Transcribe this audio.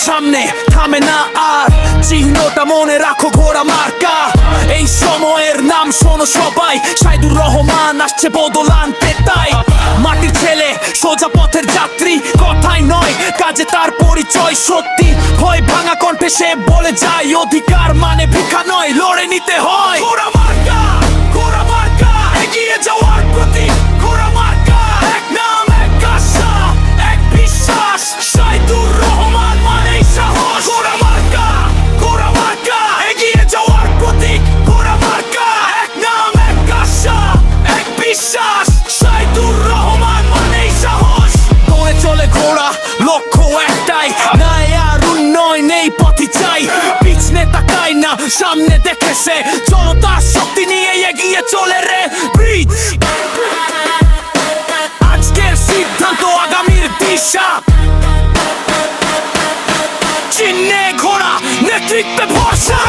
সামনে থামে না আর, চিহ্নটা মনে রাখো ঘোড়া মার্কা। এই সময়ের নাম শোনো সবাই, সাইদুর রহমান আসছে বদল আনতে। তাই মাটির ছেলে সোজা পথের যাত্রী, কথাই নয় কাজে তার পরিচয় সত্যি। ভয় ভাঙা কণ্ঠে সে বলে যায়, অধিকার মানে ভিক্ষা নয়, লড়ে নিতে হয়। ঘোড়া মার্কা, ঘোড়া মার্কা, এগিয়ে যাওয়ার প্রতীক। ঘোড়া মার্কা, এক নাম এক আশা এক বিশ্বাস, সাইদুর রহমান মানেই সাহস। ঘোড়া মার্কা, ঘোড়া মার্কা, এগিয়ে যাওয়ার প্রতীক। ঘোড়া মার্কা, এক নাম এক আশা এক বিশ্বাস, সাইদুর রহমান মানেই সাহস। দৌড়ে চলে ঘোড়া, লক্ষ্য একটাই, ন্যায় আর উন্নয়ন এই পথই চাই। পিছনে তাকায় না, সামনে দেখেছে, জনতার শক্তি নিয়ে এগিয়ে চলে রে ব্রিজ। আজকের সিদ্ধান্ত আগামীর দিশা, চিহ্নে ঘোড়া, নেতৃত্বে ভরসা।